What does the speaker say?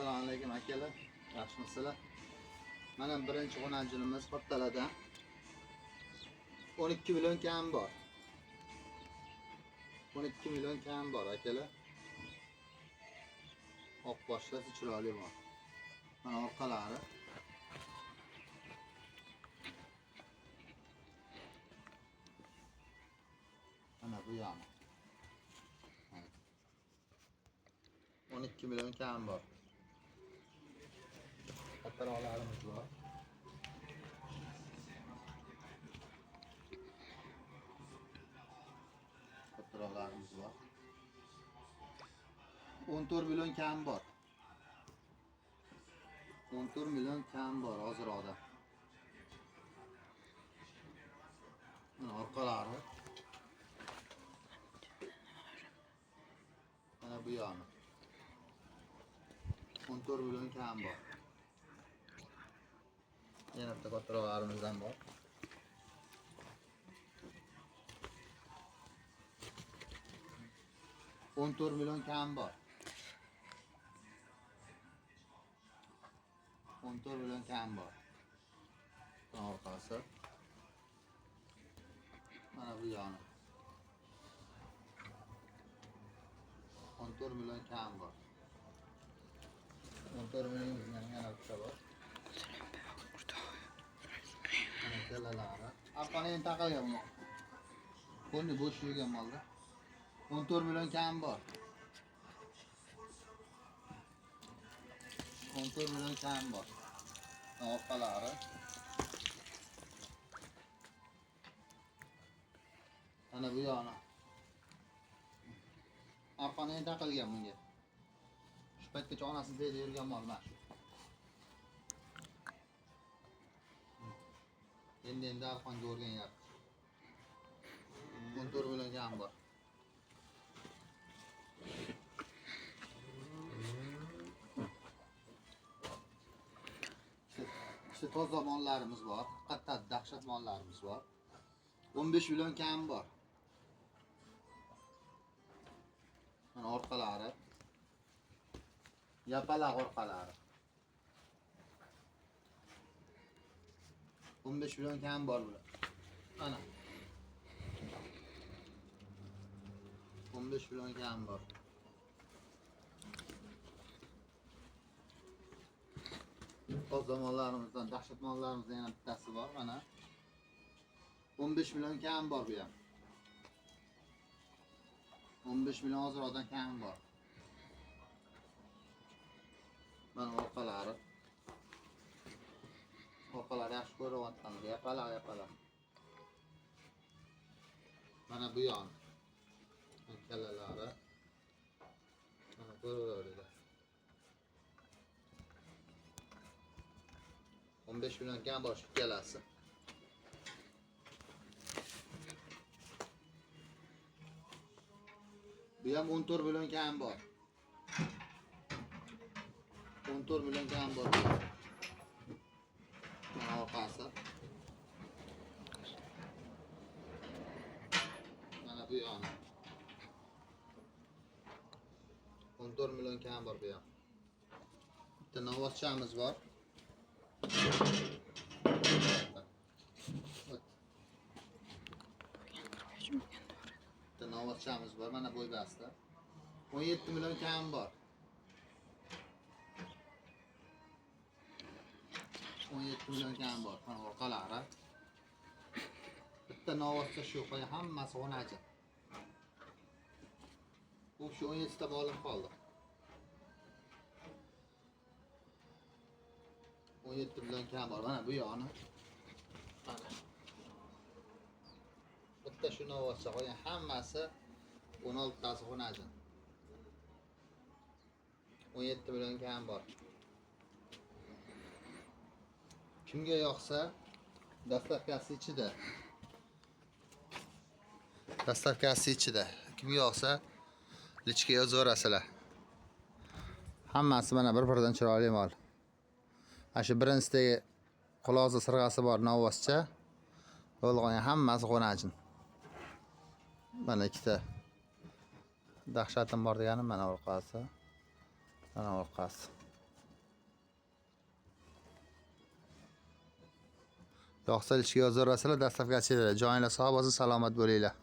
Assalomu alaykum akalar. Yaxshimisizlar? Mana birinchi xonajinimiz Xotaladan 12 million kam bor. 12 million kam bor akalar. Oq boshlasi chiroyli bor. Mana orqalari. Mana bu yoni. 12 million kam bor. Qatroqlarimiz bor. Qatroqlarimiz bor. 14 million kam bor. 14 million kam bor hozirda. Mana orqalari. Mana bu yoni. 14 million kam bor. Yana bitta qatroqlarimizdan bor. $14 million kam bor. 14 million kam bor. Orqasi. Mana bu yoni. 14 million kam bor. 14 million yana bitta bor. Mana kelalari. Arqani endi taqilgan bu. Qo'lni bo'sh yurgan molda. 14 million kam bor. 14 million kam bor. Orqalari. Mana bu yoni. Arqani endi taqilgan bunga. Shu paytgacha onasini deydi yurgan mol mana shu. Endi arqonga o'rganyapti. 14 million kam bor. Şu toz mollarimiz bor. Haqiqatdan dahshat mollarimiz bor. 15 million kam bor. Mana orqalari. Yapalaq orqalari. 15 million kam bor bular. Mana. 15 million kam bor. Toz mollarimizdan, dahshat mollarimizdan yana bittasi bor mana. 15 million kam bor bu ham. 15 million hozirdan kam bor. Mana orqalari. Orqalari yaxshi ko'ryapman. Yapalaq. Mana bu yon. Kallalari. Mana ko'raveradi. 15 million kam bor shu ikkalasi. Bu ham 14 million kam bor. 14 million kam bor. Mana orqasi. Mana bu yoni. 14 million kam bor bu ham. Bitta novvoschamiz bor. Bitta novvoschamiz bor. Mana bo'y basta. 17 million kam bor. 17 million kam bor. Mana orqalari. Bitta novvoschcha shu qo'ya hammasi xonachi. Bu shu 17 ta bolim qoldi. 17 million kam bor. Mana bu yoni. Mana. Bitta shu novvoschcha qo'ya hammasi 16 tasi xonachi. 17 million kam bor. Kimga yoqsa dastavkasi ichida. Kimga yoqsa lichka yozaverasizlar. Hammasi mana bir-biridan chiroyli mol. Mana shu birinchisidagi quloqzi sirg'asi bor novvoschcha. Bo'lgan hammasi qo'najin. Mana ikkita dahshatim bor deganim mana orqasi. Mana orqasi. Yoqsa ilishga yozaverasizlar, dastlabki achinglar. Joyinglar sog' bo'lsin, salomat bo'linglar.